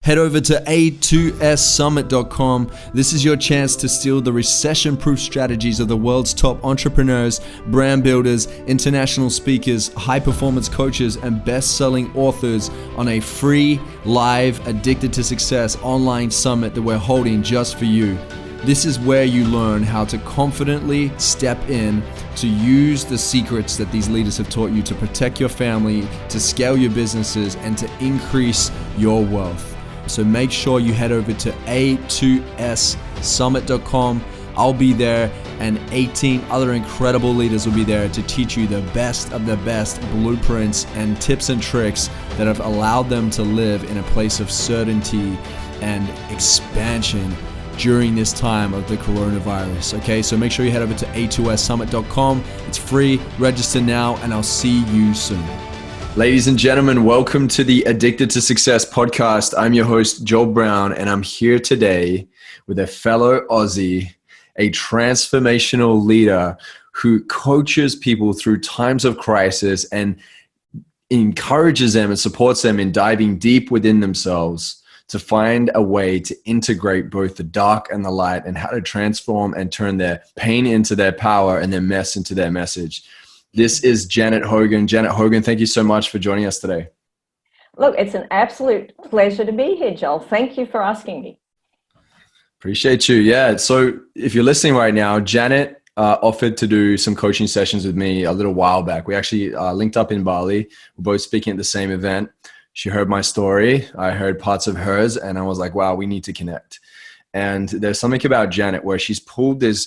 Head over to a2ssummit.com. This is your chance to steal the recession-proof strategies of the world's top entrepreneurs, brand builders, international speakers, high-performance coaches, and best-selling authors on a free, live, Addicted to Success online summit that we're holding just for you. This is where you learn how to confidently step in, to use the secrets that these leaders have taught you to protect your family, to scale your businesses, and to increase your wealth. So make sure you head over to a2ssummit.com. I'll be there, and 18 other incredible leaders will be there to teach you the best of the best blueprints and tips and tricks that have allowed them to live in a place of certainty and expansion during this time of the coronavirus. Okay, so make sure you head over to a2ssummit.com. It's free. Register now, and I'll see you soon. Ladies and gentlemen, welcome to the Addicted to Success podcast. I'm your host, Joel Brown, and I'm here today with a fellow Aussie, a transformational leader who coaches people through times of crisis and encourages them and supports them in diving deep within themselves to find a way to integrate both the dark and the light, and how to transform and turn their pain into their power and their mess into their message. This is Janet Hogan. Janet Hogan, thank you so much for joining us today. Look, it's an absolute pleasure to be here, Joel. Thank you for asking me. Appreciate you. Yeah. So if you're listening right now, Janet offered to do some coaching sessions with me a little while back. We actually linked up in Bali. We're both speaking at the same event. She heard my story. I heard parts of hers, and I was like, wow, we need to connect. And there's something about Janet where she's pulled these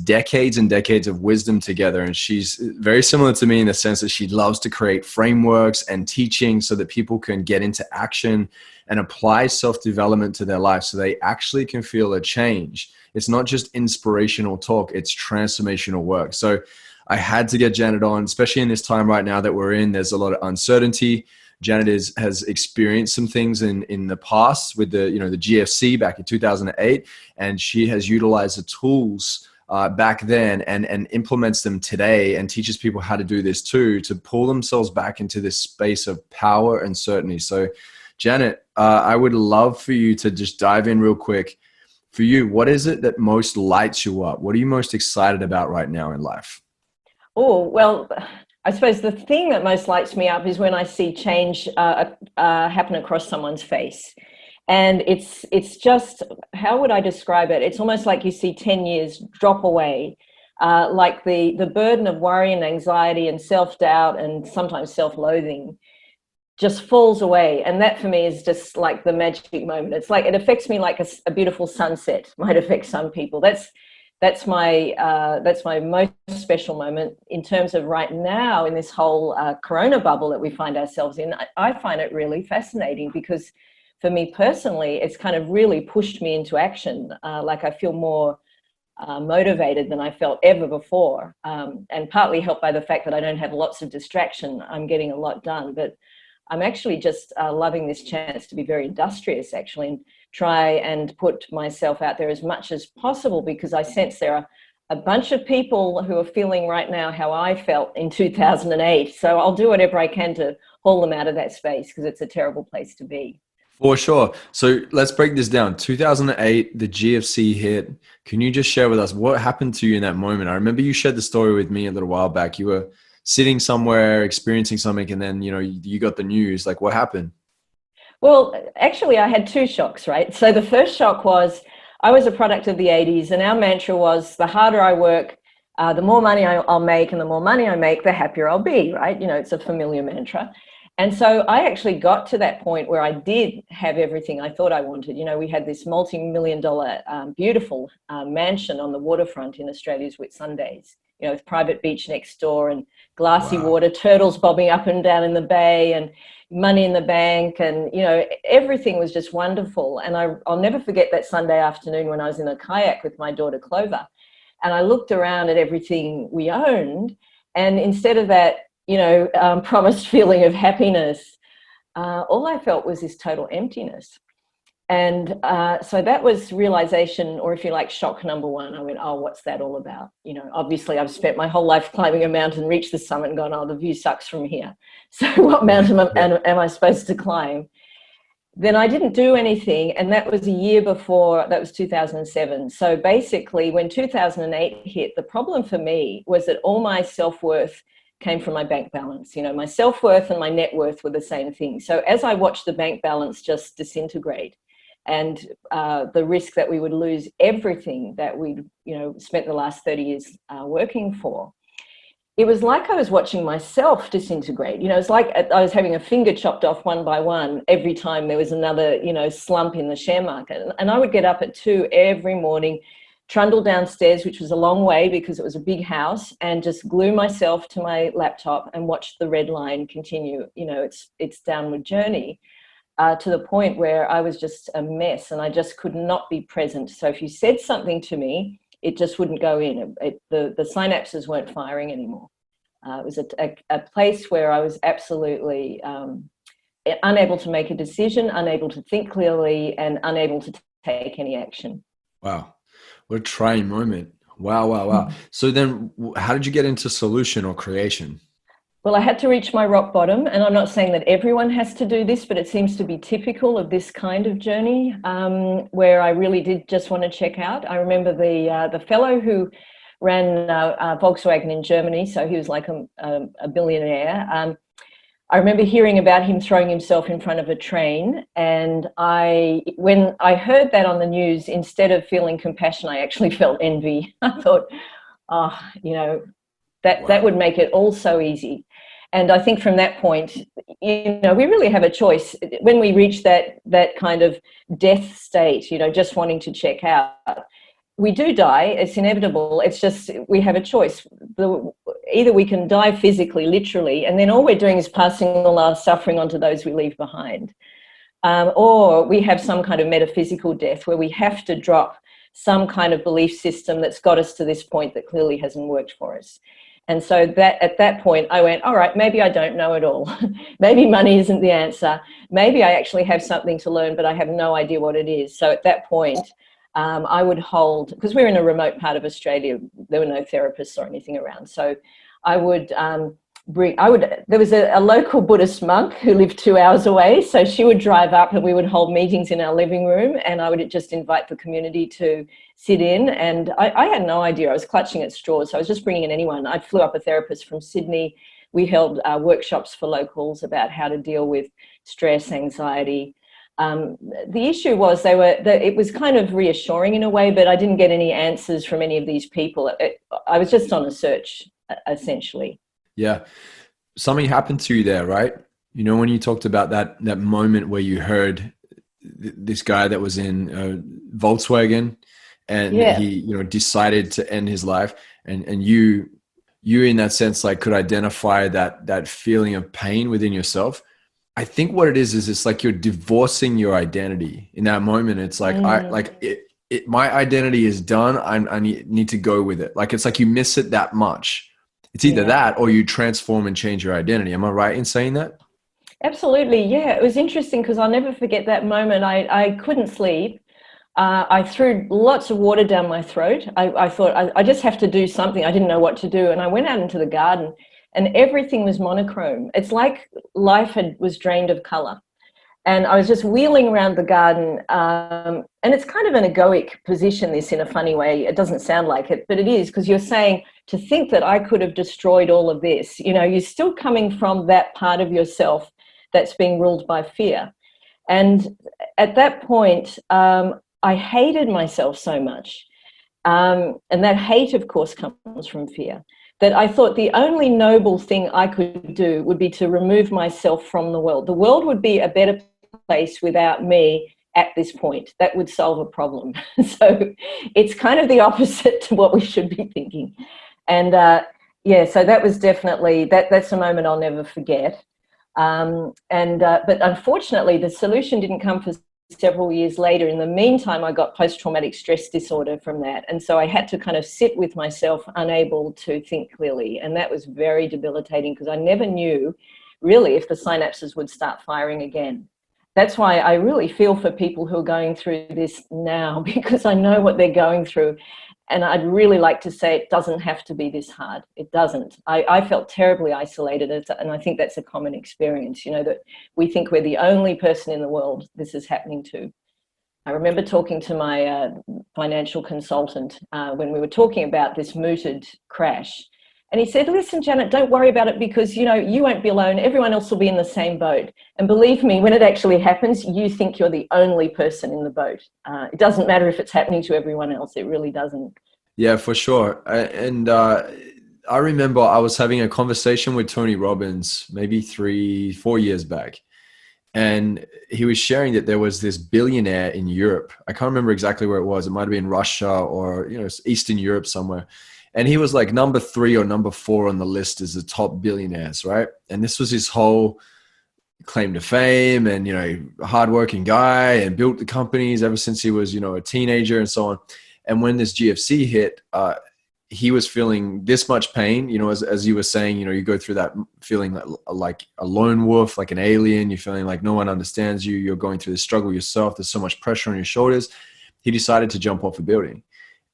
decades and decades of wisdom together. And she's very similar to me in the sense that she loves to create frameworks and teaching so that people can get into action and apply self-development to their life so they actually can feel a change. It's not just inspirational talk, it's transformational work. So I had to get Janet on, especially in this time right now that we're in. There's a lot of uncertainty. Janet has experienced some things in the past with the GFC back in 2008, and she has utilized the tools back then and implements them today and teaches people how to do this too, to pull themselves back into this space of power and certainty. So Janet, I would love for you to just dive in real quick. For you, what is it that most lights you up? What are you most excited about right now in life? Oh, well, I suppose the thing that most lights me up is when I see change happen across someone's face. And it's just, how would I describe it? It's almost like you see 10 years drop away, like the burden of worry and anxiety and self-doubt and sometimes self-loathing just falls away. And that for me is just like the magic moment. It's like, it affects me like a beautiful sunset might affect some people. That's my most special moment in terms of right now in this whole corona bubble that we find ourselves in. I find it really fascinating because for me personally, it's kind of really pushed me into action. Like I feel more motivated than I felt ever before, and partly helped by the fact that I don't have lots of distraction. I'm getting a lot done, but I'm actually just loving this chance to be very industrious actually, and try and put myself out there as much as possible, because I sense there are a bunch of people who are feeling right now how I felt in 2008. So I'll do whatever I can to haul them out of that space, because it's a terrible place to be. For sure. So let's break this down. 2008, the GFC hit. Can you just share with us what happened to you in that moment? I remember you shared the story with me a little while back. You were sitting somewhere experiencing something, and then you got the news. Like, what happened? Well, actually, I had two shocks, right? So the first shock was I was a product of the 80s, and our mantra was the harder I work, the more money I'll make, and the more money I make, the happier I'll be, right? It's a familiar mantra. And so I actually got to that point where I did have everything I thought I wanted. We had this multi-million-dollar beautiful mansion on the waterfront in Australia's Whitsundays, with private beach next door and glassy water, turtles bobbing up and down in the bay, and money in the bank, and everything was just wonderful. And I'll never forget that Sunday afternoon when I was in a kayak with my daughter Clover, and I looked around at everything we owned, and instead of that promised feeling of happiness, all I felt was this total emptiness. And so that was realization, or if you like, shock number one. I went, oh, what's that all about? Obviously I've spent my whole life climbing a mountain, reached the summit and gone, oh, the view sucks from here. So what mountain am I supposed to climb? then I didn't do anything. And that was a year before, that was 2007. So basically when 2008 hit, the problem for me was that all my self-worth came from my bank balance. You know, my self-worth and my net worth were the same thing. So as I watched the bank balance just disintegrate, and the risk that we would lose everything that we'd, you know, spent the last 30 years working for, it was like I was watching myself disintegrate. You know, it's like I was having a finger chopped off one by one every time there was another, you know, slump in the share market. And I would get up at 2 every morning, trundle downstairs, which was a long way because it was a big house, and just glue myself to my laptop and watch the red line continue, you know, its downward journey, to the point where I was just a mess and I just could not be present. So if you said something to me, it just wouldn't go in. The synapses weren't firing anymore. It was a place where I was absolutely unable to make a decision, unable to think clearly, and unable to take any action. Wow. What a trying moment. Wow, wow, wow. So then how did you get into solution or creation? Well, I had to reach my rock bottom, and I'm not saying that everyone has to do this, but it seems to be typical of this kind of journey, where I really did just want to check out. I remember the fellow who ran Volkswagen in Germany, so he was like a billionaire. I remember hearing about him throwing himself in front of a train, and when I heard that on the news, instead of feeling compassion, I actually felt envy. I thought, oh, you know, that would make it all so easy. And I think from that point, you know, we really have a choice. When we reach that kind of death state, you know, just wanting to check out, we do die. It's inevitable. It's just we have a choice. Either we can die physically, literally, and then all we're doing is passing all our suffering on to those we leave behind. Or we have some kind of metaphysical death where we have to drop some kind of belief system that's got us to this point that clearly hasn't worked for us. And so that at that point, I went, all right, maybe I don't know it all. Maybe money isn't the answer. Maybe I actually have something to learn, but I have no idea what it is. So at that point, I would hold, because we're in a remote part of Australia, there were no therapists or anything around. So I would there was a local Buddhist monk who lived 2 hours away. So she would drive up and we would hold meetings in our living room, and I would just invite the community to sit in. And I had no idea. I was clutching at straws. So I was just bringing in anyone. I flew up a therapist from Sydney. We held workshops for locals about how to deal with stress, anxiety. The issue was it was kind of reassuring in a way, but I didn't get any answers from any of these people. I was just on a search, essentially. Yeah. Something happened to you there, right? You know, when you talked about that moment where you heard this guy that was in Volkswagen and he, you know, decided to end his life, and you in that sense, like, could identify that feeling of pain within yourself. I think what it is it's like you're divorcing your identity in that moment. It's like, my identity is done. I need to go with it. Like, it's like you miss it that much. It's either that or you transform and change your identity. Am I right in saying that? Absolutely. Yeah. It was interesting because I'll never forget that moment. I couldn't sleep. I threw lots of water down my throat. I thought I just have to do something. I didn't know what to do. And I went out into the garden and everything was monochrome. It's like life was drained of color. And I was just wheeling around the garden. And it's kind of an egoic position, this, in a funny way. It doesn't sound like it, but it is, because you're saying, to think that I could have destroyed all of this, you know, you're still coming from that part of yourself that's being ruled by fear. And at that point, I hated myself so much. And that hate, of course, comes from fear, that I thought the only noble thing I could do would be to remove myself from the world. The world would be a better place without me at this point. That would solve a problem. So it's kind of the opposite to what we should be thinking. And so that was definitely, that's a moment I'll never forget. But unfortunately, the solution didn't come for several years later. In the meantime, I got post-traumatic stress disorder from that. And so I had to kind of sit with myself, unable to think clearly. And that was very debilitating because I never knew really if the synapses would start firing again. That's why I really feel for people who are going through this now, because I know what they're going through. And I'd really like to say it doesn't have to be this hard. It doesn't. I felt terribly isolated, and I think that's a common experience, that we think we're the only person in the world this is happening to. I remember talking to my financial consultant when we were talking about this mooted crash. And he said, listen, Janet, don't worry about it because, you won't be alone. Everyone else will be in the same boat. And believe me, when it actually happens, you think you're the only person in the boat. It doesn't matter if it's happening to everyone else. It really doesn't. Yeah, for sure. I remember I was having a conversation with Tony Robbins maybe 3-4 years back. And he was sharing that there was this billionaire in Europe. I can't remember exactly where it was. It might have been Russia or, Eastern Europe somewhere. And he was like number 3 or number 4 on the list as the top billionaires, right? And this was his whole claim to fame and, hardworking guy, and built the companies ever since he was, a teenager and so on. And when this GFC hit, he was feeling this much pain, as you were saying, you go through that feeling like a lone wolf, like an alien. You're feeling like no one understands you. You're going through this struggle yourself. There's so much pressure on your shoulders. He decided to jump off a building.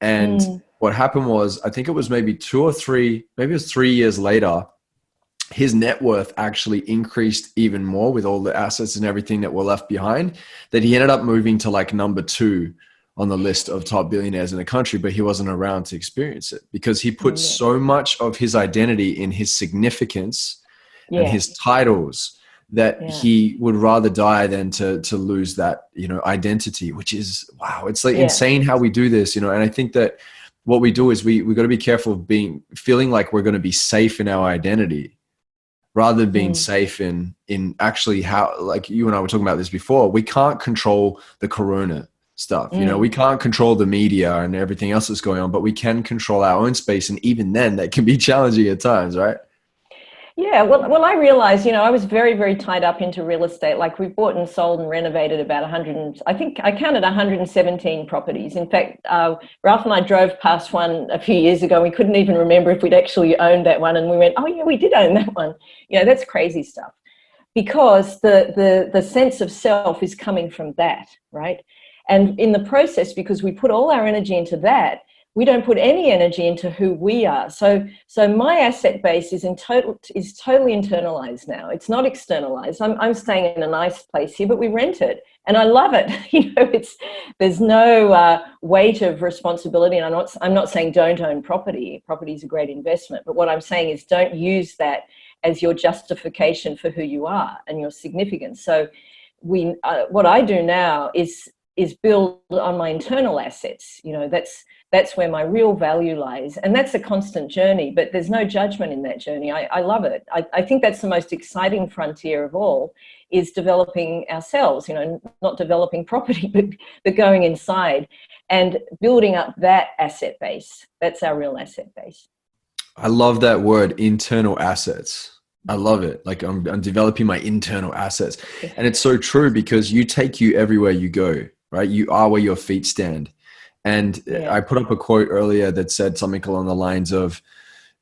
And what happened was, I think it was maybe 2 or 3, maybe it was 3 years later, his net worth actually increased even more with all the assets and everything that were left behind, that he ended up moving to like number 2 on the list of top billionaires in the country, but he wasn't around to experience it because he put so much of his identity in his significance and his titles that he would rather die than to lose that, identity, which is, wow. It's like insane how we do this, and I think that what we do is we got to be careful of feeling like we're going to be safe in our identity rather than being safe in actually how, like you and I were talking about this before, we can't control the corona stuff. We can't control the media and everything else that's going on, but we can control our own space. And even then that can be challenging at times, right? Yeah, well, I realized, I was very, very tied up into real estate. Like we bought and sold and renovated about 100, I think I counted 117 properties. In fact, Ralph and I drove past one a few years ago. We couldn't even remember if we'd actually owned that one. And we went, oh yeah, we did own that one. That's crazy stuff. Because the sense of self is coming from that, right? And in the process, because we put all our energy into that, we don't put any energy into who we are. So my asset base is totally internalized now. It's not externalized. I'm staying in a nice place here, but we rent it, and I love it. There's no weight of responsibility. And I'm not saying don't own property. Property is a great investment, but what I'm saying is don't use that as your justification for who you are and your significance. So what I do now is build on my internal assets. That's where my real value lies. And that's a constant journey, but there's no judgment in that journey. I love it. I think that's the most exciting frontier of all, is developing ourselves, not developing property, but going inside and building up that asset base. That's our real asset base. I love that word, internal assets. I love it. Like I'm developing my internal assets. And it's so true because you take you everywhere you go, right? You are where your feet stand. And I put up a quote earlier that said something along the lines of,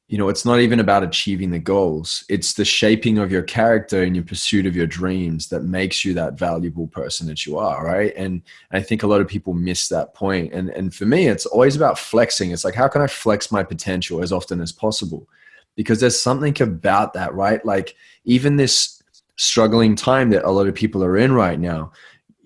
it's not even about achieving the goals. It's the shaping of your character and your pursuit of your dreams that makes you that valuable person that you are, right? And I think a lot of people miss that point. And for me, it's always about flexing. It's like, how can I flex my potential as often as possible? Because there's something about that, right? Like even this struggling time that a lot of people are in right now,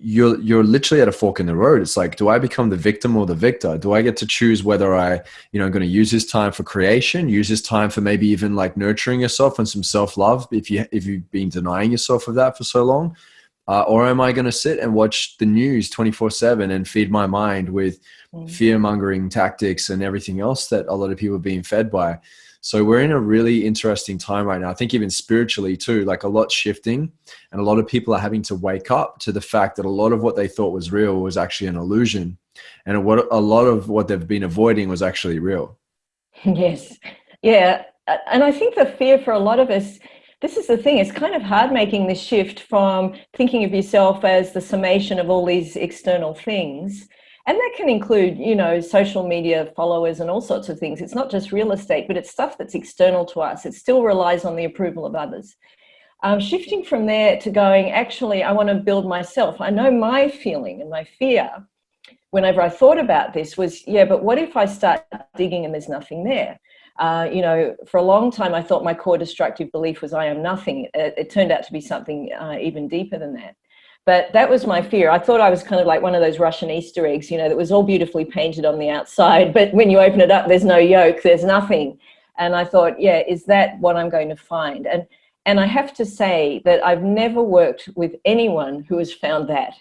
you're literally at a fork in the road. It's like, do I become the victim or the victor? Do I get to choose whether I'm going to use this time for creation, use this time for maybe even like nurturing yourself and some self-love if you've been denying yourself of that for so long? Or am I going to sit and watch the news 24/7 and feed my mind with fear-mongering tactics and everything else that a lot of people are being fed by? So we're in a really interesting time right now. I think even spiritually too, like a lot's shifting, and a lot of people are having to wake up to the fact that a lot of what they thought was real was actually an illusion. And a lot of what they've been avoiding was actually real. Yes. Yeah. And I think the fear for a lot of us, this is the thing, it's kind of hard making this shift from thinking of yourself as the summation of all these external things. And that can include, social media followers and all sorts of things. It's not just real estate, but it's stuff that's external to us. It still relies on the approval of others. Shifting from there to going, actually, I want to build myself. I know my feeling and my fear whenever I thought about this was, yeah, but what if I start digging and there's nothing there? You know, for a long time, I thought my core destructive belief was I am nothing. It turned out to be something even deeper than that. But that was my fear. I thought I was kind of like one of those Russian Easter eggs, you know, that was all beautifully painted on the outside, but when you open it up, there's no yolk, there's nothing. And I thought, yeah, is that what I'm going to find? And I have to say that I've never worked with anyone who has found that.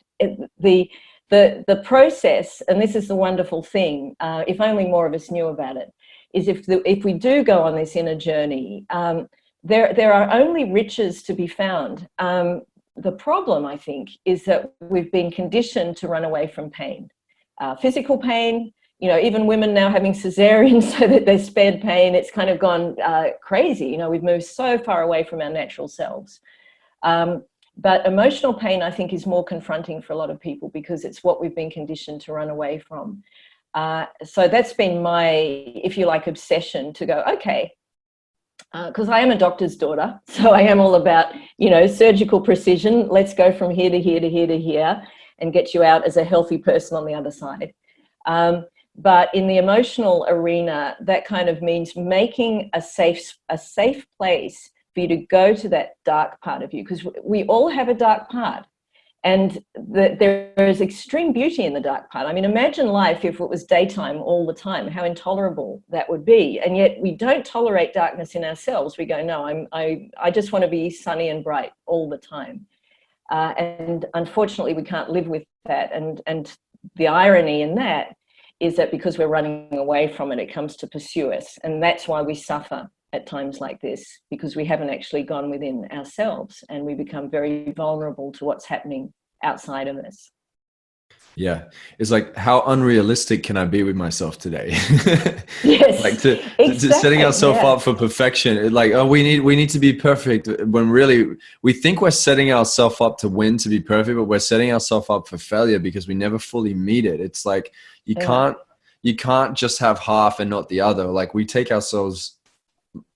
The process, and this is the wonderful thing, if only more of us knew about it, is if we do go on this inner journey, there are only riches to be found. The problem, I think, is that we've been conditioned to run away from pain, physical pain. You know, even women now having cesareans so that they're spared pain. It's kind of gone crazy. You know, we've moved so far away from our natural selves. But emotional pain, I think, is more confronting for a lot of people because it's what we've been conditioned to run away from. So that's been my, if you like, obsession to go, okay, because I am a doctor's daughter, so I am all about, you know, surgical precision. Let's go from here to here to here to here and get you out as a healthy person on the other side. But in the emotional arena, that kind of means making a safe place for you to go to that dark part of you, because we all have a dark part. And there is extreme beauty in the dark part. I mean, imagine life if it was daytime all the time, how intolerable that would be. And yet we don't tolerate darkness in ourselves. We go, no, I just want to be sunny and bright all the time. And unfortunately, we can't live with that. And the irony in that is that because we're running away from it, it comes to pursue us. And that's why we suffer at times like this, because we haven't actually gone within ourselves and we become very vulnerable to what's happening outside of us. Yeah. It's like, how unrealistic can I be with myself today? Yes, Like to setting exactly, ourselves yeah. up for perfection. Like, oh, we need to be perfect, when really we think we're setting ourselves up to win, to be perfect, but we're setting ourselves up for failure because we never fully meet it. It's like you can't just have half and not the other. Like we take ourselves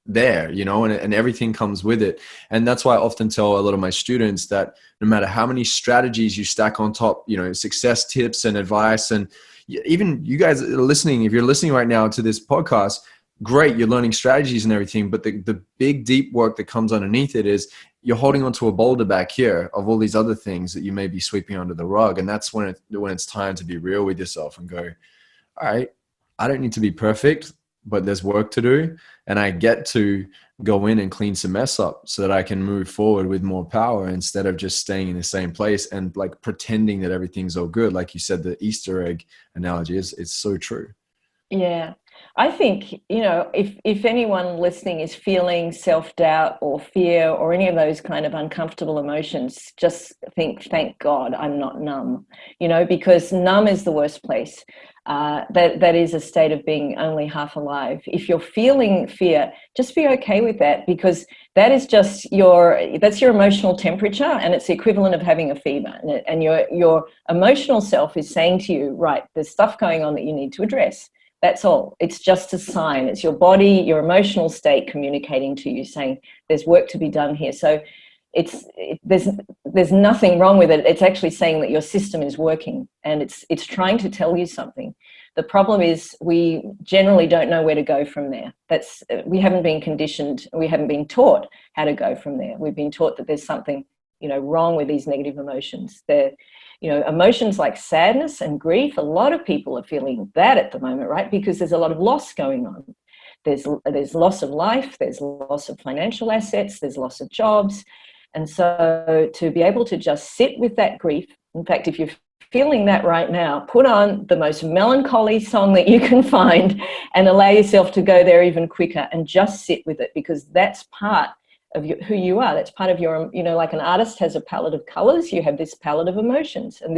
there, you know, and everything comes with it. And that's why I often tell a lot of my students that no matter how many strategies you stack on top, you know, success tips and advice, and even you guys are listening, if you're listening right now to this podcast, great, you're learning strategies and everything, but the big deep work that comes underneath it is you're holding onto a boulder back here of all these other things that you may be sweeping under the rug. And that's when it's time to be real with yourself and go, all right, I don't need to be perfect, but there's work to do. And I get to go in and clean some mess up so that I can move forward with more power instead of just staying in the same place and like pretending that everything's all good. Like you said, the Easter egg analogy it's so true. Yeah. I think, you know, if anyone listening is feeling self-doubt or fear or any of those kind of uncomfortable emotions, just think, thank God I'm not numb, you know, because numb is the worst place. That is a state of being only half alive. If you're feeling fear, just be okay with that, because that is just that's your emotional temperature, and it's the equivalent of having a fever. And your emotional self is saying to you, right, there's stuff going on that you need to address. That's all. It's just a sign. It's your body, your emotional state communicating to you, saying there's work to be done here. So there's nothing wrong with it. It's actually saying that your system is working and it's trying to tell you something. The problem is we generally don't know where to go from there. We haven't been conditioned. We haven't been taught how to go from there. We've been taught that there's something, you know, wrong with these negative emotions. You know, emotions like sadness and grief, a lot of people are feeling that at the moment, right? Because there's a lot of loss going on. There's loss of life, there's loss of financial assets, there's loss of jobs. And so to be able to just sit with that grief, in fact, if you're feeling that right now, put on the most melancholy song that you can find and allow yourself to go there even quicker and just sit with it, because that's part of who you are. That's part of your, you know, like an artist has a palette of colors, you have this palette of emotions, and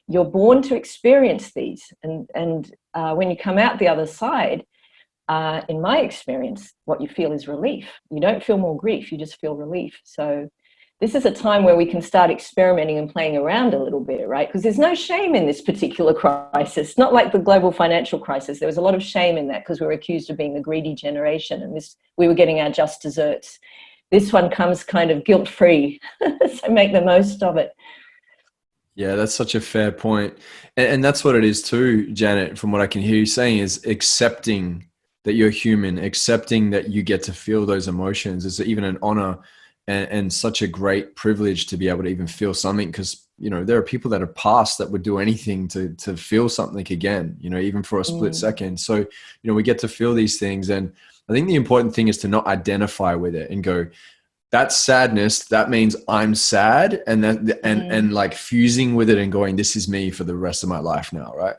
you're born to experience these. And when you come out the other side, in my experience, what you feel is relief. You don't feel more grief, you just feel relief. So this is a time where we can start experimenting and playing around a little bit, right? Because there's no shame in this particular crisis. Not like the global financial crisis. There was a lot of shame in that because we were accused of being the greedy generation, and we were getting our just desserts. This one comes kind of guilt-free, so make the most of it. Yeah, that's such a fair point. And that's what it is too, Janet, from what I can hear you saying, is accepting that you're human, accepting that you get to feel those emotions is even an honor and such a great privilege to be able to even feel something. Because, you know, there are people that have passed that would do anything to feel something again, you know, even for a split Mm, second. So, you know, we get to feel these things. And I think the important thing is to not identify with it and go, that sadness, that means I'm sad, and then and mm. like fusing with it and going, this is me for the rest of my life now, right?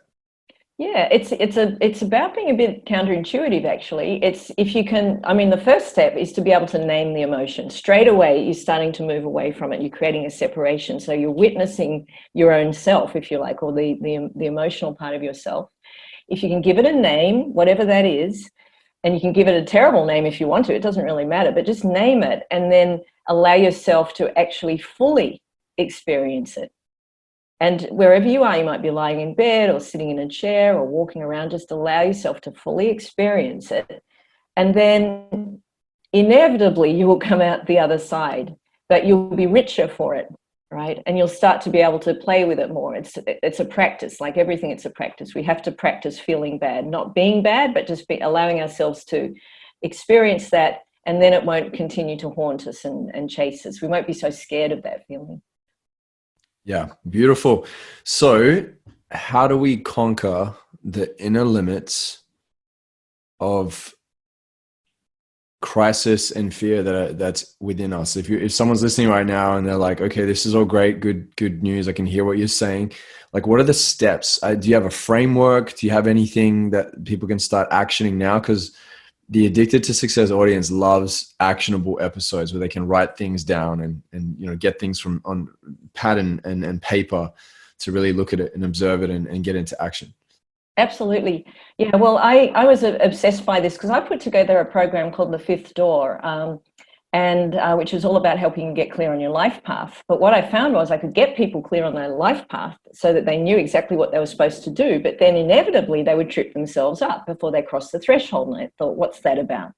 Yeah, it's about being a bit counterintuitive, actually. It's if you can, I mean, the first step is to be able to name the emotion. Straight away, you're starting to move away from it. You're creating a separation. So you're witnessing your own self, if you like, or the emotional part of yourself. If you can give it a name, whatever that is, and you can give it a terrible name if you want to, it doesn't really matter, but just name it and then allow yourself to actually fully experience it. And wherever you are, you might be lying in bed or sitting in a chair or walking around, just allow yourself to fully experience it. And then inevitably you will come out the other side, but you'll be richer for it, right? And you'll start to be able to play with it more. It's a practice, like everything, it's a practice. We have to practice feeling bad, not being bad, but just allowing ourselves to experience that, and then it won't continue to haunt us and chase us. We won't be so scared of that feeling. Yeah, beautiful. So, how do we conquer the inner limits of crisis and fear that's within us? If someone's listening right now and they're like, okay, this is all great, good news, I can hear what you're saying. Like, what are the steps? Do you have a framework? Do you have anything that people can start actioning now? Because the Addicted to Success audience loves actionable episodes where they can write things down and you know, get things from on pad and paper to really look at it and observe it and get into action. Absolutely. Yeah, well, I was obsessed by this because I put together a program called The Fifth Door, and which was all about helping you get clear on your life path. But what I found was I could get people clear on their life path so that they knew exactly what they were supposed to do, but then inevitably they would trip themselves up before they crossed the threshold. And I thought, what's that about?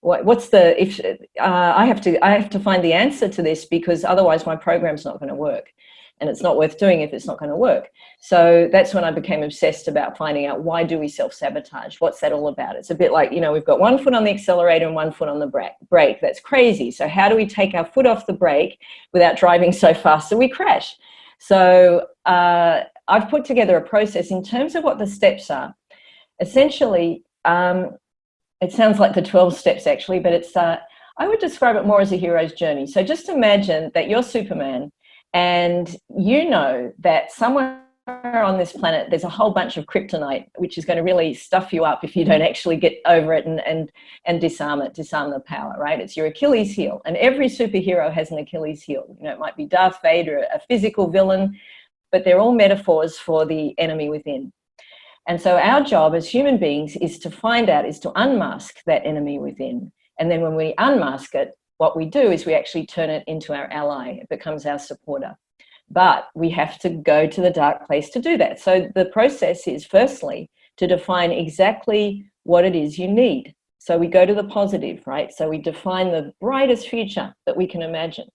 What's the if I have to find the answer to this, because otherwise my program's not going to work, and it's not worth doing if it's not going to work. So that's when I became obsessed about finding out, why do we self-sabotage? What's that all about? It's a bit like, you know, we've got one foot on the accelerator and one foot on the brake. That's crazy. So how do we take our foot off the brake without driving so fast that we crash? So I've put together a process in terms of what the steps are. Essentially, it sounds like the 12 steps actually, but it's I would describe it more as a hero's journey. So just imagine that you're Superman, and you know that somewhere on this planet there's a whole bunch of kryptonite which is going to really stuff you up if you don't actually get over it and disarm the power, right? It's your Achilles heel, and every superhero has an Achilles heel. You know, it might be Darth Vader, a physical villain, but they're all metaphors for the enemy within. And so our job as human beings is to unmask that enemy within. And then when we unmask it, what we do is we actually turn it into our ally. It becomes our supporter. But we have to go to the dark place to do that. So the process is, firstly, to define exactly what it is you need. So we go to the positive, right? So we define the brightest future that we can imagine.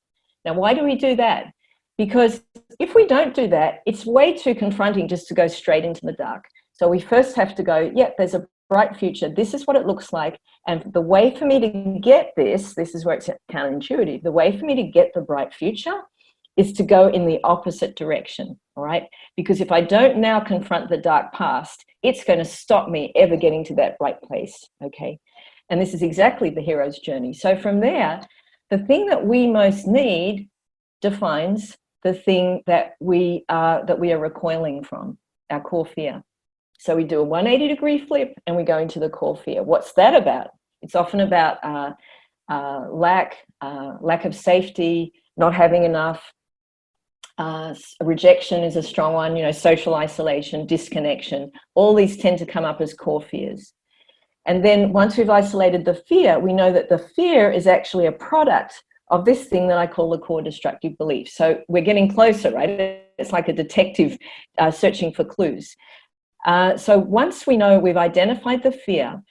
Now, why do we do that? Because if we don't do that, it's way too confronting just to go straight into the dark. So we first have to go, yeah, there's a bright future. This is what it looks like. And the way for me to get this is where it's counterintuitive. The way for me to get the bright future is to go in the opposite direction, all right? Because if I don't now confront the dark past, it's going to stop me ever getting to that bright place, okay? And this is exactly the hero's journey. So from there, the thing that we most need defines the thing that we are recoiling from, our core fear. So we do a 180-degree flip and we go into the core fear. What's that about? It's often about lack of safety, not having enough. Rejection is a strong one, you know, social isolation, disconnection. All these tend to come up as core fears. And then once we've isolated the fear, we know that the fear is actually a product of this thing that I call the core destructive belief. So we're getting closer, right? It's like a detective searching for clues. So once we know we've identified the fear,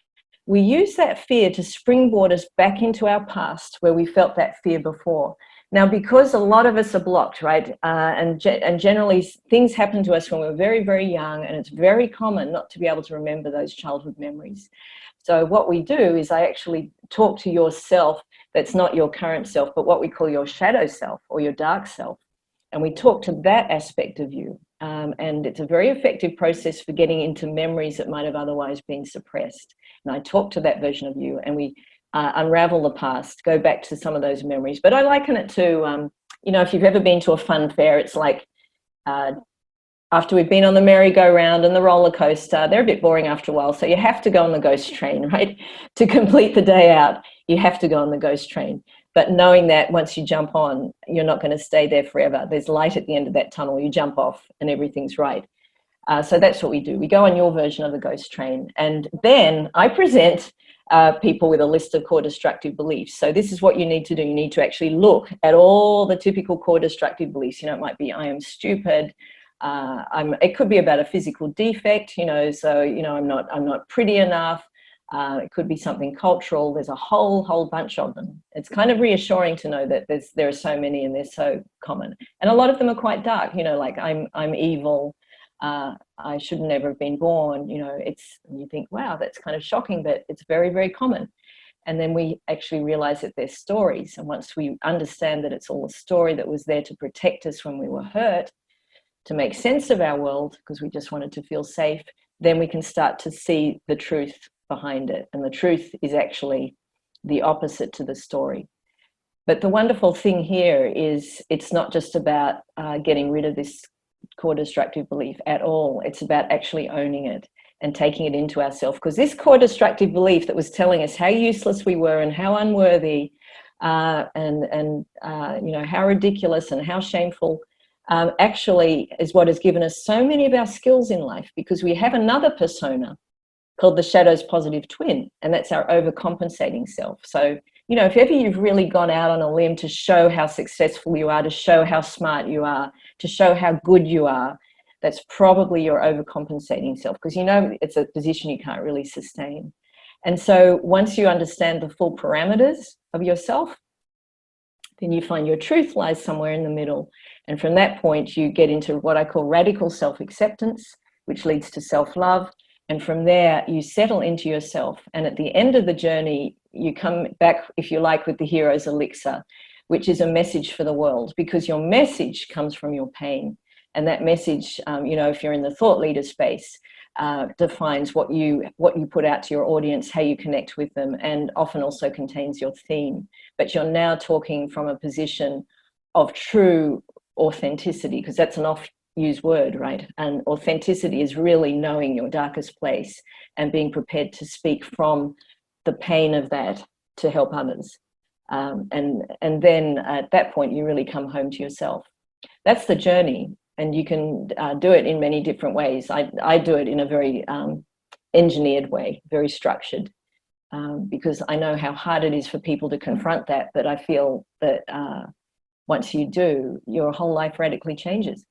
we use that fear to springboard us back into our past where we felt that fear before. Now, because a lot of us are blocked, right? And generally things happen to us when we're very, very young, and it's very common not to be able to remember those childhood memories. So what we do is I actually talk to yourself that's not your current self, but what we call your shadow self or your dark self. And we talk to that aspect of you. And it's a very effective process for getting into memories that might have otherwise been suppressed. And I talk to that version of you, and we unravel the past, go back to some of those memories. But I liken it to, if you've ever been to a fun fair, it's like after we've been on the merry-go-round and the roller coaster, they're a bit boring after a while. So you have to go on the ghost train, right? To complete the day out, you have to go on the ghost train. But knowing that once you jump on, you're not going to stay there forever. There's light at the end of that tunnel. You jump off and everything's right. So that's what we do. We go on your version of the ghost train. And then I present people with a list of core destructive beliefs. So this is what you need to do. You need to actually look at all the typical core destructive beliefs. It might be, I am stupid. It could be about a physical defect, so, I'm not pretty enough. It could be something cultural. There's a whole bunch of them. It's kind of reassuring to know that there are so many and they're so common. And a lot of them are quite dark, like I'm evil. I should never have been born. You think, wow, that's kind of shocking, but it's very, very common. And then we actually realize that they're stories. And once we understand that it's all a story that was there to protect us when we were hurt, to make sense of our world, because we just wanted to feel safe, then we can start to see the truth behind it. And the truth is actually the opposite to the story. But the wonderful thing here is it's not just about getting rid of this core destructive belief at all. It's about actually owning it and taking it into ourselves. Because this core destructive belief that was telling us how useless we were and how unworthy and how ridiculous and how shameful actually is what has given us so many of our skills in life, because we have another persona called the shadow's positive twin, and that's our overcompensating self. So, if ever you've really gone out on a limb to show how successful you are, to show how smart you are, to show how good you are, that's probably your overcompensating self, because it's a position you can't really sustain. And so once you understand the full parameters of yourself, then you find your truth lies somewhere in the middle. And from that point, you get into what I call radical self-acceptance, which leads to self-love. And from there, you settle into yourself. And at the end of the journey, you come back, if you like, with the hero's elixir, which is a message for the world, because your message comes from your pain. And that message, if you're in the thought leader space, defines what you put out to your audience, how you connect with them, and often also contains your theme. But you're now talking from a position of true authenticity, because that's an oft-used word, right? And authenticity is really knowing your darkest place and being prepared to speak from the pain of that to help others. And then at that point, you really come home to yourself. That's the journey. And you can do it in many different ways. I do it in a very engineered way, very structured, because I know how hard it is for people to confront that. But I feel that once you do, your whole life radically changes.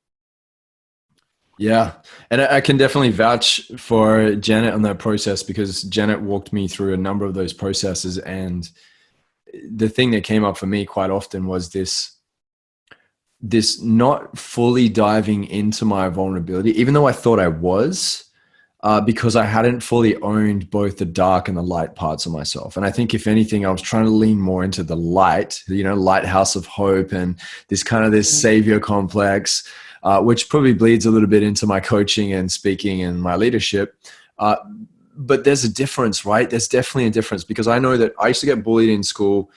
Yeah. And I can definitely vouch for Janet on that process, because Janet walked me through a number of those processes. And the thing that came up for me quite often was this not fully diving into my vulnerability, even though I thought I was, because I hadn't fully owned both the dark and the light parts of myself. And I think if anything, I was trying to lean more into the light, lighthouse of hope and this savior complex, which probably bleeds a little bit into my coaching and speaking and my leadership. But there's a difference, right? There's definitely a difference, because I know that I used to get bullied in school.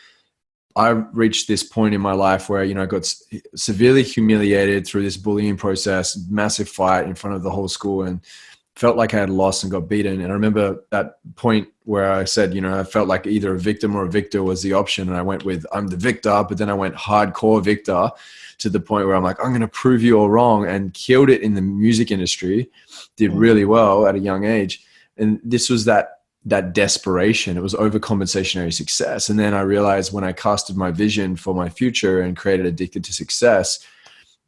I reached this point in my life where, I got severely humiliated through this bullying process, massive fight in front of the whole school, and felt like I had lost and got beaten. And I remember that point where I said, I felt like either a victim or a victor was the option. And I went with, I'm the victor, but then I went hardcore victor to the point where I'm like, I'm going to prove you all wrong, and killed it in the music industry, did really well at a young age. And this was that desperation. It was overcompensationary success. And then I realized when I casted my vision for my future and created Addicted to Success,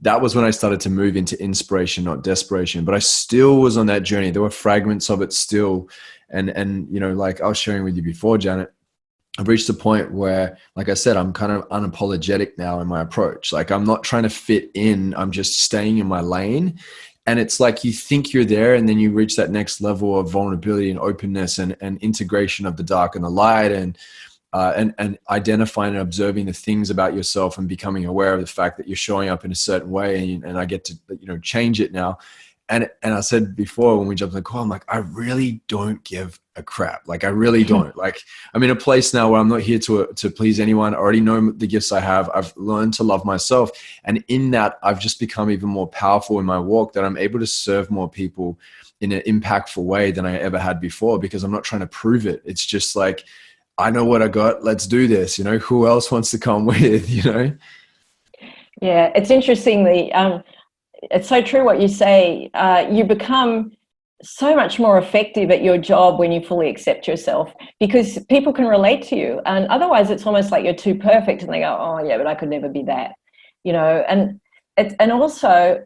that was when I started to move into inspiration, not desperation. But I still was on that journey. There were fragments of it still. And like I was sharing with you before, Janet, I've reached a point where, like I said, I'm kind of unapologetic now in my approach. Like I'm not trying to fit in. I'm just staying in my lane. And it's like you think you're there, and then you reach that next level of vulnerability and openness and integration of the dark and the light, and identifying and observing the things about yourself and becoming aware of the fact that you're showing up in a certain way, and I get to, change it now. And I said before when we jumped on the call, I'm like, I really don't give a crap. Like I really don't. Like I'm in a place now where I'm not here to please anyone. I already know the gifts I have. I've learned to love myself. And in that, I've just become even more powerful in my walk, that I'm able to serve more people in an impactful way than I ever had before, because I'm not trying to prove it. It's just like, I know what I got. Let's do this. Who else wants to come with, Yeah, it's interesting. It's so true what you say. You become so much more effective at your job when you fully accept yourself, because people can relate to you. And otherwise it's almost like you're too perfect and they go, oh yeah, but I could never be that, and also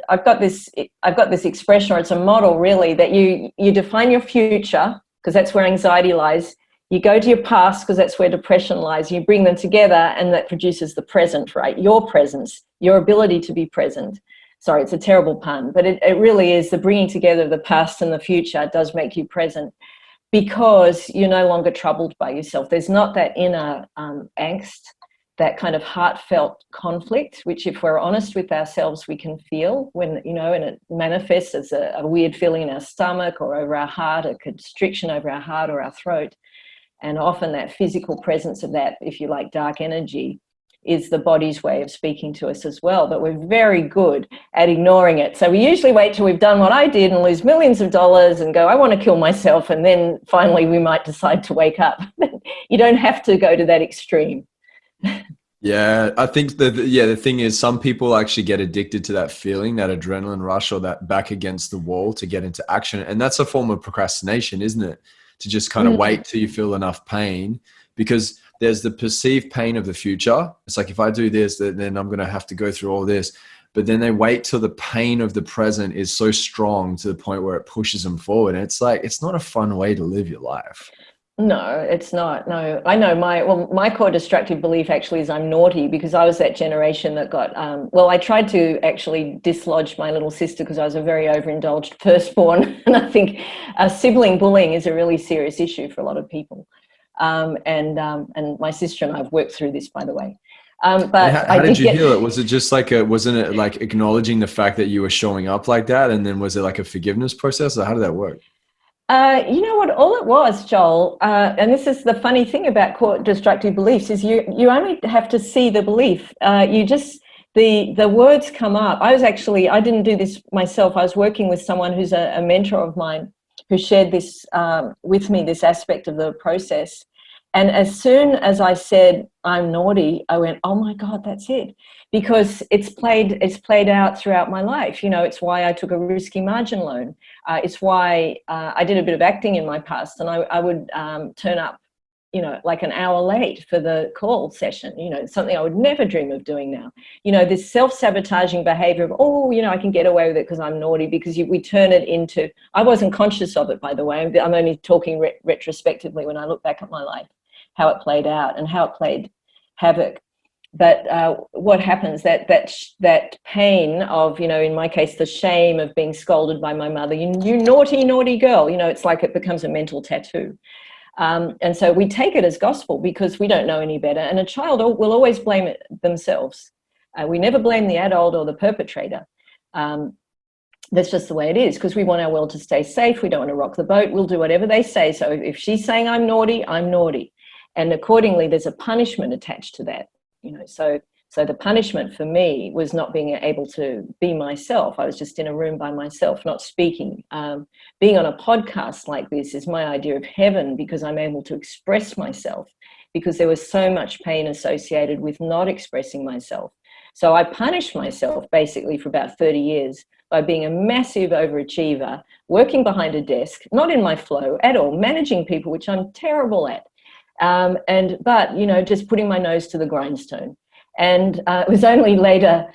I've got this expression, or it's a model really, that you define your future, because that's where anxiety lies. You go to your past, because that's where depression lies. You bring them together, and that produces the present, right? Your presence, your ability to be present. Sorry, it's a terrible pun, but it really is. The bringing together of the past and the future does make you present, because you're no longer troubled by yourself. There's not that inner angst, that kind of heartfelt conflict, which if we're honest with ourselves, we can feel when, and it manifests as a weird feeling in our stomach or over our heart, a constriction over our heart or our throat. And often that physical presence of that, if you like, dark energy, is the body's way of speaking to us as well. But we're very good at ignoring it. So we usually wait till we've done what I did and lose millions of dollars and go, I want to kill myself. And then finally we might decide to wake up. You don't have to go to that extreme. Yeah, I think the thing is, some people actually get addicted to that feeling, that adrenaline rush, or that back against the wall to get into action. And that's a form of procrastination, isn't it? To just kind of wait till you feel enough pain, because there's the perceived pain of the future. It's like, if I do this, then I'm going to have to go through all this. But then they wait till the pain of the present is so strong to the point where it pushes them forward. And it's like, it's not a fun way to live your life. No, it's not. No, I know my core destructive belief actually is I'm naughty, because I was that generation that got, I tried to actually dislodge my little sister because I was a very overindulged firstborn. And I think sibling bullying is a really serious issue for a lot of people. And my sister and I have worked through this, by the way. But how did you heal it? Was it just like wasn't it like acknowledging the fact that you were showing up like that? And then was it like a forgiveness process, or how did that work? You know what? All it was, Joel, and this is the funny thing about core destructive beliefs, is you only have to see the belief. The words come up. I didn't do this myself. I was working with someone who's a mentor of mine, who shared this with me, this aspect of the process. And as soon as I said, I'm naughty, I went, oh my God, that's it. Because it's played out throughout my life. It's why I took a risky margin loan. It's why I did a bit of acting in my past, and I would turn up, like an hour late for the call session, something I would never dream of doing now. This self-sabotaging behavior of, I can get away with it because I'm naughty, because we turn it into, I wasn't conscious of it, by the way. I'm only talking retrospectively when I look back at my life, how it played out and how it played havoc. But what happens, that pain of, in my case, the shame of being scolded by my mother, you naughty, naughty girl, it's like it becomes a mental tattoo. And so we take it as gospel because we don't know any better. And a child will always blame it themselves. We never blame the adult or the perpetrator. That's just the way it is, because we want our world to stay safe. We don't want to rock the boat. We'll do whatever they say. So if she's saying I'm naughty, I'm naughty. And accordingly, there's a punishment attached to that. So the punishment for me was not being able to be myself. I was just in a room by myself, not speaking. Being on a podcast like this is my idea of heaven, because I'm able to express myself, because there was so much pain associated with not expressing myself. So I punished myself basically for about 30 years by being a massive overachiever, working behind a desk, not in my flow at all, managing people, which I'm terrible at. But just putting my nose to the grindstone. And it was only later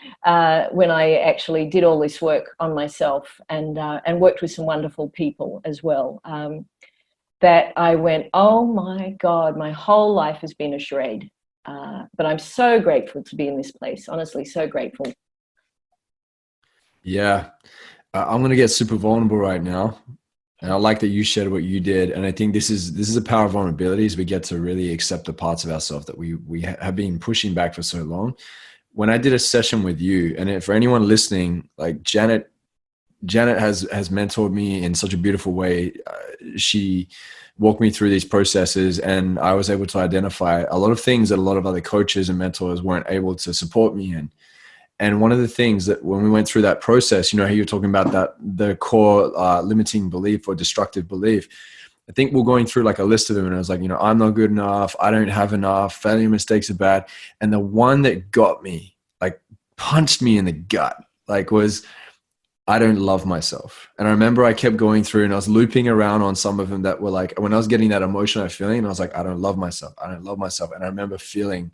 when I actually did all this work on myself and worked with some wonderful people as well, that I went, oh my God, my whole life has been a charade. But I'm so grateful to be in this place. Honestly, so grateful. Yeah. I'm going to get super vulnerable right now. And I like that you shared what you did. And I think this is the power of vulnerability, is we get to really accept the parts of ourselves that we have been pushing back for so long. When I did a session with you, and for anyone listening, like Janet has mentored me in such a beautiful way. She walked me through these processes, and I was able to identify a lot of things that a lot of other coaches and mentors weren't able to support me in. And one of the things that when we went through that process, you know, how you're talking about that, the core limiting belief or destructive belief, I think we're going through like a list of them. And I was like, you know, I'm not good enough. I don't have enough. Failure, mistakes are bad. And the one that got me, like punched me in the gut, like was, I don't love myself. And I remember I kept going through and I was looping around on some of them that were like, when I was getting that emotional feeling, I was like, I don't love myself. I don't love myself. And I remember feeling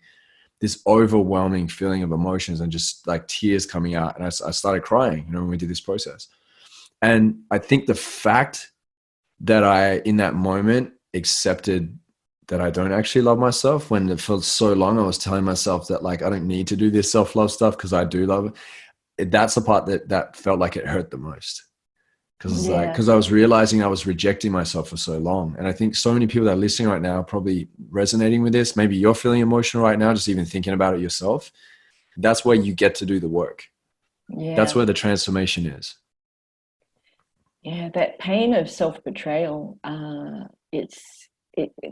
this overwhelming feeling of emotions and just like tears coming out. And I started crying, you know, when we did this process. And I think the fact that I, in that moment, accepted that I don't actually love myself, when for so long I was telling myself that like, I don't need to do this self-love stuff because I do love it. That's the part that felt like it hurt the most. Because I was realizing I was rejecting myself for so long. And I think so many people that are listening right now are probably resonating with this. Maybe you're feeling emotional right now, just even thinking about it yourself. That's where you get to do the work. Yeah. That's where the transformation is. Yeah, that pain of self-betrayal,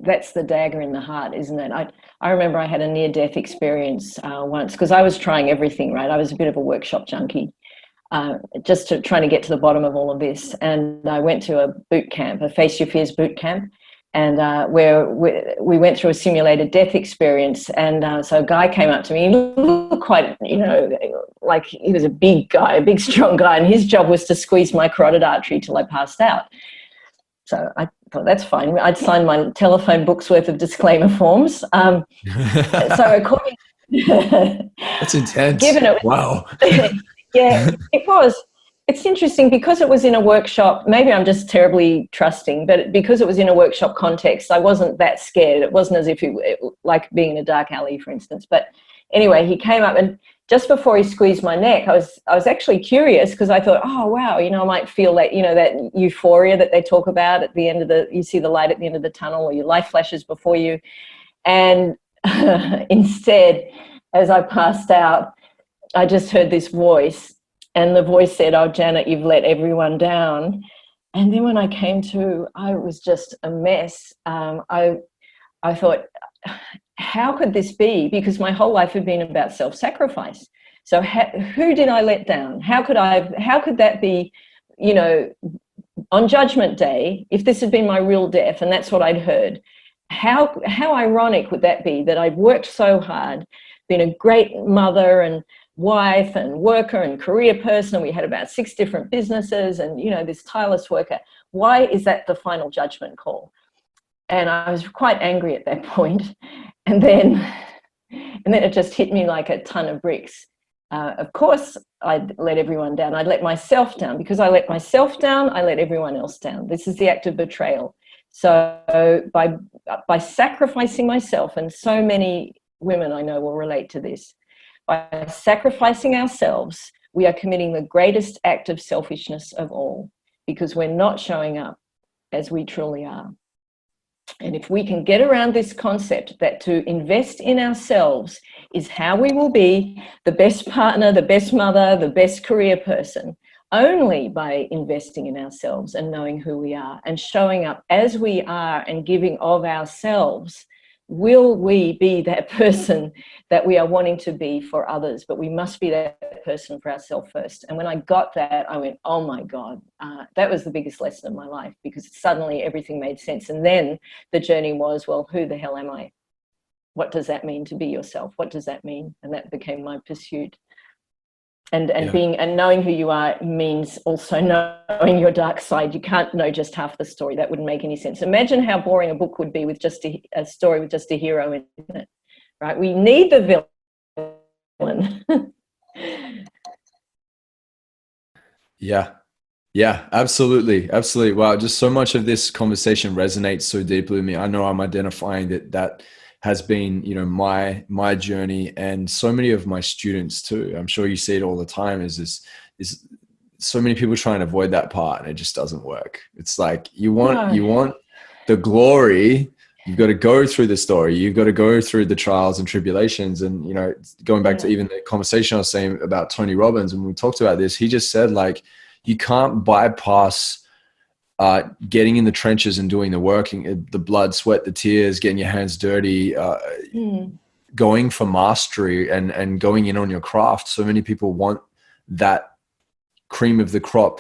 that's the dagger in the heart, isn't it? I remember I had a near-death experience once, because I was trying everything, right? I was a bit of a workshop junkie. Just trying to get to the bottom of all of this. And I went to a boot camp, a Face Your Fears boot camp, and where we went through a simulated death experience. And so a guy came up to me, he looked quite, you know, like he was a big guy, a big strong guy, and his job was to squeeze my carotid artery till I passed out. So I thought, that's fine. I'd signed my telephone book's worth of disclaimer forms. So according That's intense. Given it, wow. Yeah, it was. It's interesting because it was in a workshop. Maybe I'm just terribly trusting, but because it was in a workshop context, I wasn't that scared. It wasn't as if like being in a dark alley, for instance. But anyway, he came up, and just before he squeezed my neck, I was actually curious, because I thought, oh wow, you know, I might feel that, you know, that euphoria that they talk about at the end of you see the light at the end of the tunnel, or your life flashes before you. And instead, as I passed out, I just heard this voice, and the voice said, oh, Janet, you've let everyone down. And then when I came to, I was just a mess. I thought, how could this be? Because my whole life had been about self-sacrifice. So who did I let down? How could that be, you know, on Judgment Day, if this had been my real death and that's what I'd heard, how ironic would that be, that I'd worked so hard, been a great mother and wife and worker and career person, and we had about 6 different businesses, and, you know, this tireless worker. Why is that the final judgment call? And I was quite angry at that point. And then it just hit me like a ton of bricks. Of course, I'd let everyone down. I'd let myself down. Because I let myself down, I let everyone else down. This is the act of betrayal. So by sacrificing myself, and so many women I know will relate to this, by sacrificing ourselves, we are committing the greatest act of selfishness of all, because we're not showing up as we truly are. And if we can get around this concept that to invest in ourselves is how we will be the best partner, the best mother, the best career person, only by investing in ourselves and knowing who we are and showing up as we are and giving of ourselves, will we be that person that we are wanting to be for others. But we must be that person for ourselves first. And when I got that, I went, oh my God, that was the biggest lesson of my life, because suddenly everything made sense. And then the journey was, well, who the hell am I? What does that mean to be yourself? What does that mean? And that became my pursuit. And being and knowing who you are means also knowing your dark side. You can't know just half the story. That wouldn't make any sense. Imagine how boring a book would be with just a story with just a hero in it, right? We need the villain. Yeah. Yeah, absolutely. Absolutely. Wow. Just so much of this conversation resonates so deeply with me. I know I'm identifying that that has been, my journey, and so many of my students too. I'm sure you see it all the time, is so many people try and avoid that part, and it just doesn't work. It's like No. you want the glory. You've got to go through the story. You've got to go through the trials and tribulations. And, going back to Yeah. even the conversation I was saying about Tony Robbins, and we talked about this, he just said, like, you can't bypass getting in the trenches and doing the working, the blood, sweat, the tears, getting your hands dirty, Mm. going for mastery and going in on your craft. So many people want that cream of the crop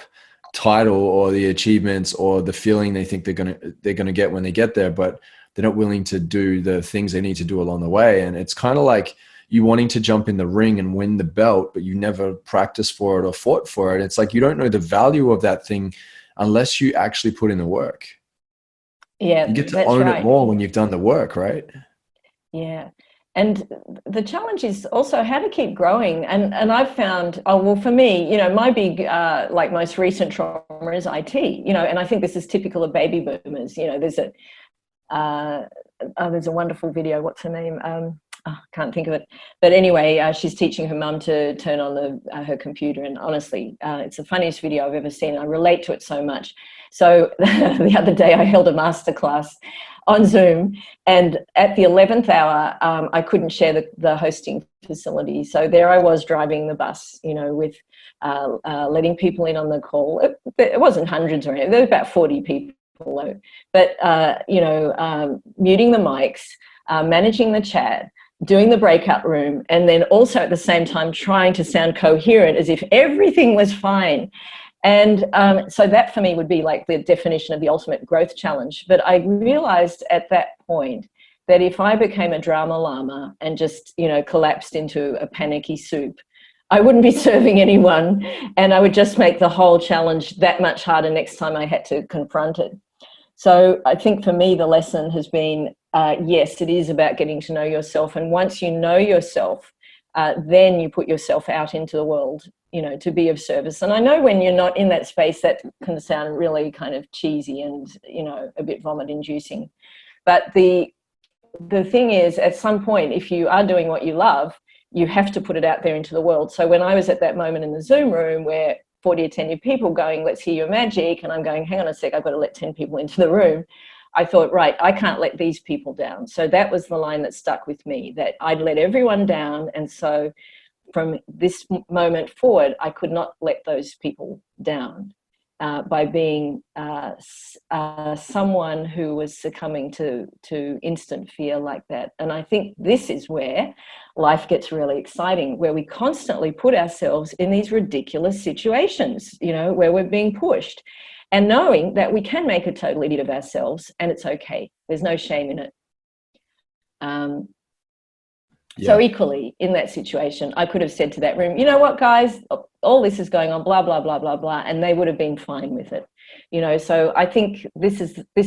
title or the achievements or the feeling they think they're gonna get when they get there, but they're not willing to do the things they need to do along the way. And it's kind of like you wanting to jump in the ring and win the belt, but you never practiced for it or fought for it. It's like you don't know the value of that thing unless you actually put in the work. Yeah, You get to that's own it right. more when you've done the work, right? Yeah. And the challenge is also how to keep growing. And I've found, oh, well, for me, my big, like most recent trauma is IT, and I think this is typical of baby boomers. Uh, there's a wonderful video. What's her name? Can't think of it. But anyway, she's teaching her mum to turn on her computer. And honestly, it's the funniest video I've ever seen. I relate to it so much. So the other day I held a masterclass on Zoom, and at the 11th hour, I couldn't share the hosting facility. So there I was driving the bus, with letting people in on the call. It wasn't hundreds or anything. There were about 40 people. But, muting the mics, managing the chat, doing the breakout room, and then also at the same time trying to sound coherent as if everything was fine. And so that for me would be like the definition of the ultimate growth challenge. But I realized at that point that if I became a drama llama and just, collapsed into a panicky soup, I wouldn't be serving anyone, and I would just make the whole challenge that much harder next time I had to confront it. So I think for me, the lesson has been, yes, it is about getting to know yourself. And once you know yourself, then you put yourself out into the world, to be of service. And I know when you're not in that space, that can sound really kind of cheesy and, a bit vomit inducing. But the thing is, at some point, if you are doing what you love, you have to put it out there into the world. So when I was at that moment in the Zoom room where 40 or 10 people going, let's hear your magic, and I'm going, hang on a sec, I've got to let 10 people into the room. I thought, right, I can't let these people down. So that was the line that stuck with me, that I'd let everyone down. And so from this moment forward, I could not let those people down by being someone who was succumbing to instant fear like that. And I think this is where life gets really exciting, where we constantly put ourselves in these ridiculous situations, where we're being pushed, and knowing that we can make a total idiot of ourselves, and it's okay. There's no shame in it. So equally, in that situation, I could have said to that room, you know what, guys, all this is going on, blah, blah, blah, blah, blah, and they would have been fine with it. So I think this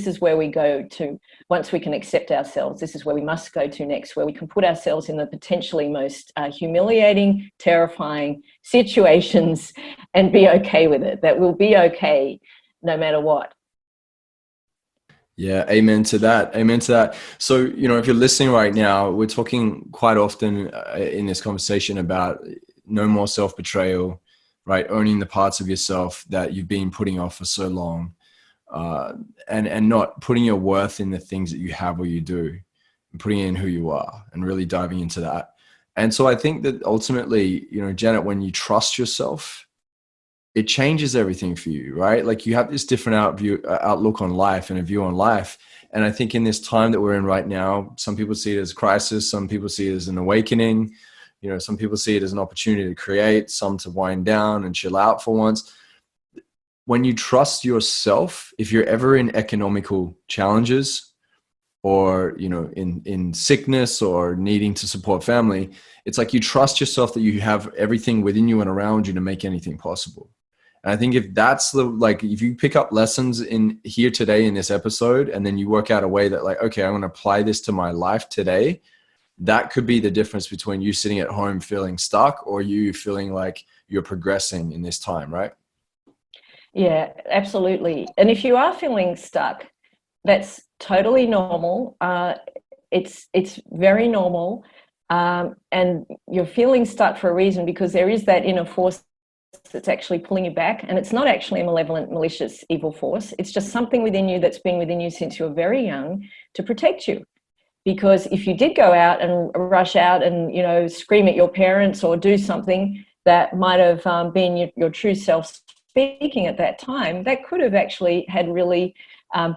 is where we go to, once we can accept ourselves, this is where we must go to next, where we can put ourselves in the potentially most humiliating, terrifying situations and be okay with it, that we'll be okay no matter what. Yeah, amen to that. Amen to that. So, if you're listening right now, we're talking quite often in this conversation about no more self-betrayal, right? Owning the parts of yourself that you've been putting off for so long, and not putting your worth in the things that you have or you do, and putting in who you are and really diving into that. And so I think that ultimately, Janet, when you trust yourself, it changes everything for you, right? Like you have this different outlook on life and a view on life. And I think in this time that we're in right now, some people see it as a crisis. Some people see it as an awakening. Some people see it as an opportunity to create, some to wind down and chill out for once. When you trust yourself, if you're ever in economical challenges or, in sickness or needing to support family, it's like you trust yourself that you have everything within you and around you to make anything possible. And I think if that's if you pick up lessons in here today in this episode, and then you work out a way that okay, I'm going to apply this to my life today, that could be the difference between you sitting at home feeling stuck or you feeling like you're progressing in this time, right? Yeah, absolutely. And if you are feeling stuck, that's totally normal. It's very normal, and you're feeling stuck for a reason, because there is that inner force that's actually pulling you back, and it's not actually a malevolent, malicious, evil force. It's just something within you that's been within you since you were very young to protect you. Because if you did go out and rush out and, you know, scream at your parents or do something that might have been your true self speaking at that time, that could have actually had really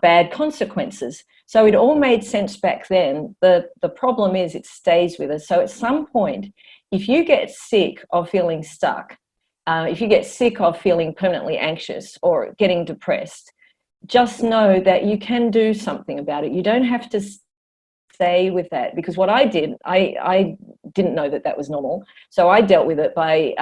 bad consequences. So it all made sense back then. The problem is it stays with us. So at some point, if you get sick of feeling stuck, if you get sick of feeling permanently anxious or getting depressed, just know that you can do something about it. You don't have to stay with that, because what I did, I didn't know that that was normal. So I dealt with it by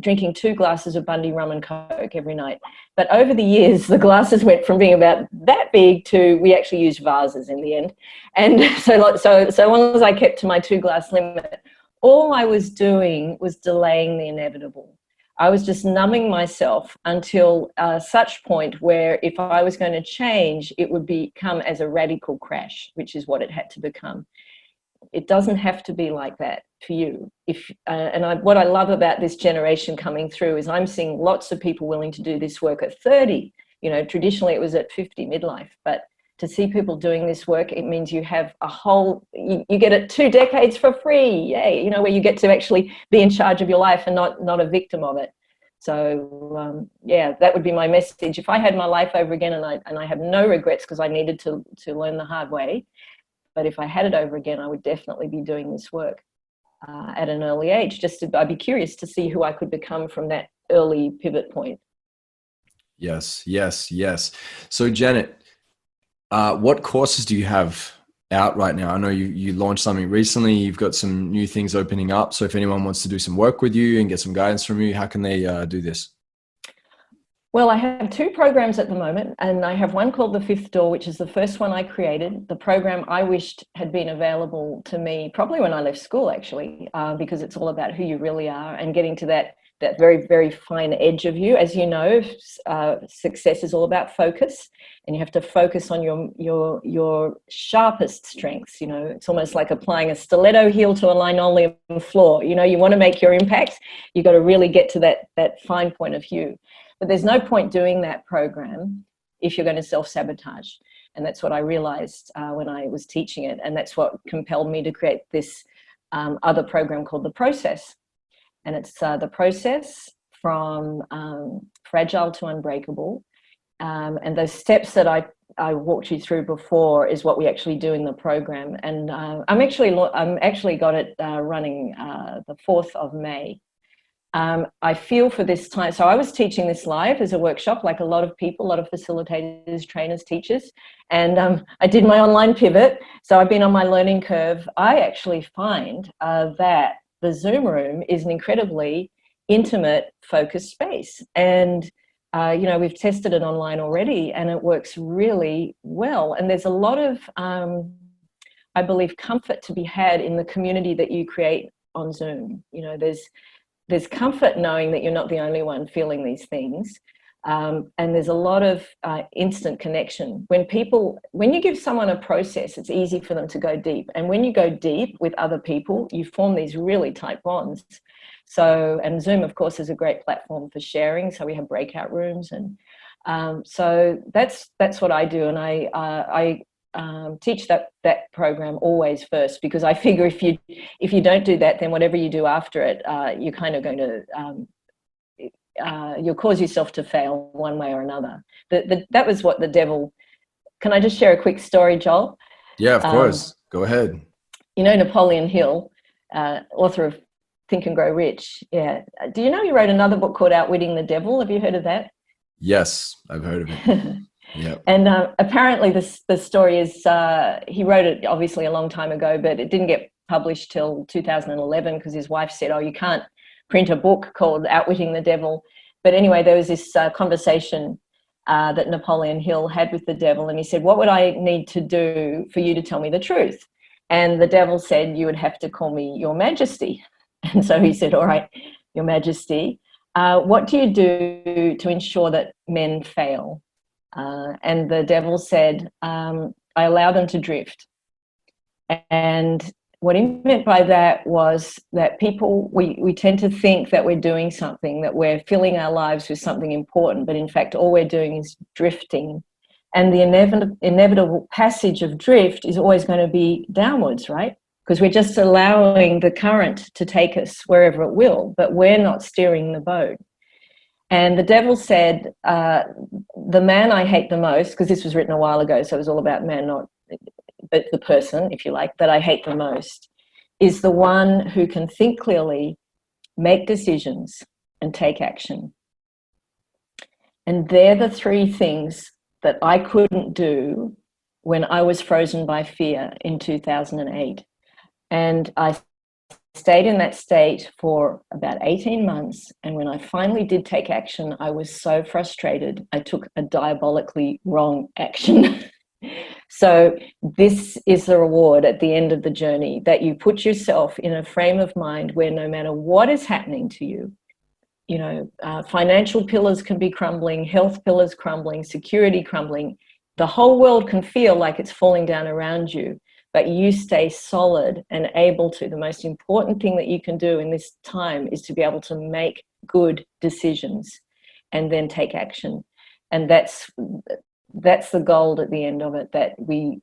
drinking 2 glasses of Bundy rum and Coke every night. But over the years, the glasses went from being about that big to, we actually used vases in the end. And so long as I kept to my 2-glass limit, all I was doing was delaying the inevitable. I was just numbing myself until such point where if I was going to change, it would become as a radical crash, which is what it had to become. It doesn't have to be like that for you. What I love about this generation coming through is I'm seeing lots of people willing to do this work at 30. You know, traditionally it was at 50, midlife, but to see people doing this work, it means you have a whole, you get it 2 decades for free. Yay. You know, where you get to actually be in charge of your life and not a victim of it. So yeah, that would be my message. If I had my life over again, and I have no regrets, because I needed to learn the hard way, but if I had it over again, I would definitely be doing this work at an early age. I'd be curious to see who I could become from that early pivot point. Yes, yes, yes. So Janet, what courses do you have out right now? I know you launched something recently. You've got some new things opening up. So if anyone wants to do some work with you and get some guidance from you, how can they do this? Well, I have 2 programs at the moment, and I have one called The Fifth Door, which is the first one I created, the program I wished had been available to me probably when I left school, actually, because it's all about who you really are and getting to that very, very fine edge of you. As you know, success is all about focus, and you have to focus on your sharpest strengths. You know, it's almost like applying a stiletto heel to a linoleum floor. You know, you want to make your impact, you've got to really get to that fine point of view. But there's no point doing that program if you're going to self-sabotage. And that's what I realized when I was teaching it. And that's what compelled me to create this other program called The Process. And it's the process from fragile to unbreakable. And those steps that I walked you through before is what we actually do in the program. And I'm actually got it running the 4th of May. I feel for this time. So I was teaching this live as a workshop, like a lot of people, a lot of facilitators, trainers, teachers, and I did my online pivot. So I've been on my learning curve. I actually find that the Zoom room is an incredibly intimate, focused space. And, you know, we've tested it online already and it works really well. And there's a lot of, I believe, comfort to be had in the community that you create on Zoom. You know, there's comfort knowing that you're not the only one feeling these things. And there's a lot of instant connection. When you give someone a process, it's easy for them to go deep. And when you go deep with other people, you form these really tight bonds. So, and Zoom, of course, is a great platform for sharing. So we have breakout rooms. And so that's what I do. And I teach that program always first, because I figure if you don't do that, then whatever you do after it, you're kind of going to you'll cause yourself to fail one way or another. That was what the devil. Can I just share a quick story, Joel? Yeah, of course. Go ahead. You know Napoleon Hill, author of Think and Grow Rich. Yeah. Do you know he wrote another book called Outwitting the Devil? Have you heard of that? Yes, I've heard of it. Yeah. And apparently the story is, he wrote it obviously a long time ago, but it didn't get published till 2011 because his wife said, oh, you can't print a book called Outwitting the Devil. But anyway, there was this conversation that Napoleon Hill had with the devil, and he said, what would I need to do for you to tell me the truth? And the devil said, you would have to call me Your Majesty. And so he said, all right, Your Majesty, what do you do to ensure that men fail? And the devil said, I allow them to drift. And what he meant by that was that people, we tend to think that we're doing something, that we're filling our lives with something important, but in fact, all we're doing is drifting. And the inevitable passage of drift is always going to be downwards, right? Because we're just allowing the current to take us wherever it will, but we're not steering the boat. And the devil said, the man I hate the most, because this was written a while ago, so it was all about man, not but the person, if you like, that I hate the most, is the one who can think clearly, make decisions, and take action. And they're the three things that I couldn't do when I was frozen by fear in 2008. And I stayed in that state for about 18 months. And when I finally did take action, I was so frustrated. I took a diabolically wrong action. So this is the reward at the end of the journey, that you put yourself in a frame of mind where no matter what is happening to you, you know, financial pillars can be crumbling, health pillars crumbling, security crumbling. The whole world can feel like it's falling down around you, but you stay solid and able to. The most important thing that you can do in this time is to be able to make good decisions and then take action. And that's the goal at the end of it, that we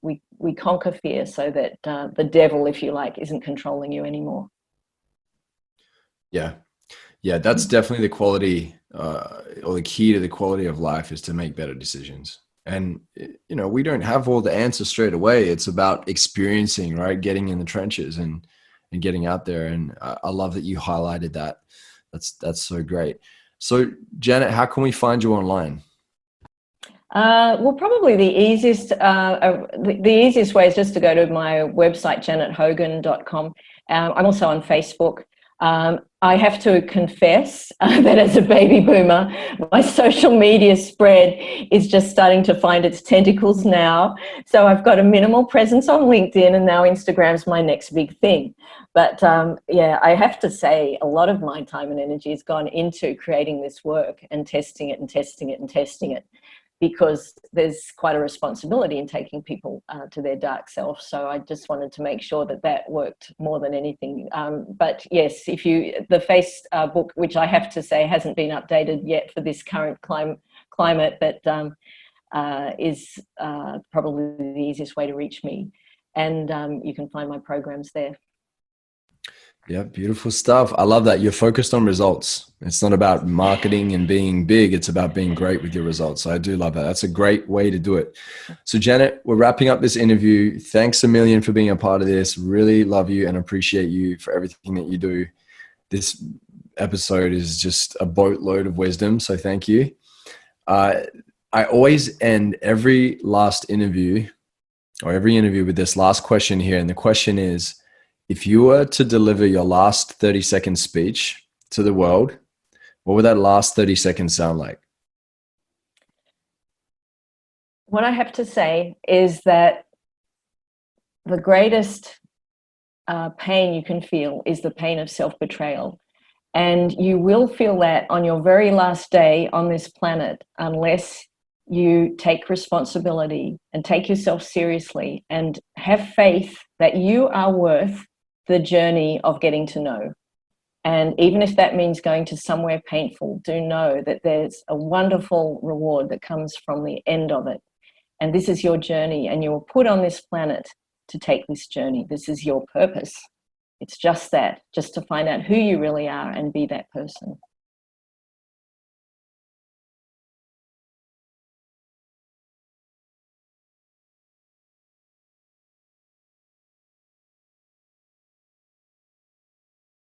conquer fear so that the devil, if you like, isn't controlling you anymore. Yeah, that's definitely the quality or the key to the quality of life, is to make better decisions. And, you know, we don't have all the answers straight away. It's about experiencing, right? Getting in the trenches and getting out there. And I love that you highlighted that. That's so great. So Janet, how can we find you online? Well, probably the easiest way is just to go to my website, janethogan.com. I'm also on Facebook. I have to confess that as a baby boomer, my social media spread is just starting to find its tentacles now. So I've got a minimal presence on LinkedIn, and now Instagram's my next big thing. But yeah, I have to say a lot of my time and energy has gone into creating this work and testing it and testing it and testing it, because there's quite a responsibility in taking people to their dark self. So I just wanted to make sure that that worked more than anything. But yes, the Facebook, which I have to say hasn't been updated yet for this current climate, but is probably the easiest way to reach me. And you can find my programs there. Yeah, beautiful stuff. I love that. You're focused on results. It's not about marketing and being big. It's about being great with your results. So I do love that. That's a great way to do it. So Janet, we're wrapping up this interview. Thanks a million for being a part of this. Really love you and appreciate you for everything that you do. This episode is just a boatload of wisdom. So thank you. I always end every interview with this last question here. And the question is, if you were to deliver your last 30-second speech to the world, what would that last 30 seconds sound like? What I have to say is that the greatest pain you can feel is the pain of self-betrayal. And you will feel that on your very last day on this planet, unless you take responsibility and take yourself seriously and have faith that you are worth the journey of getting to know. And even if that means going to somewhere painful, do know that there's a wonderful reward that comes from the end of it. And this is your journey, and you were put on this planet to take this journey. This is your purpose. It's just that, just to find out who you really are and be that person.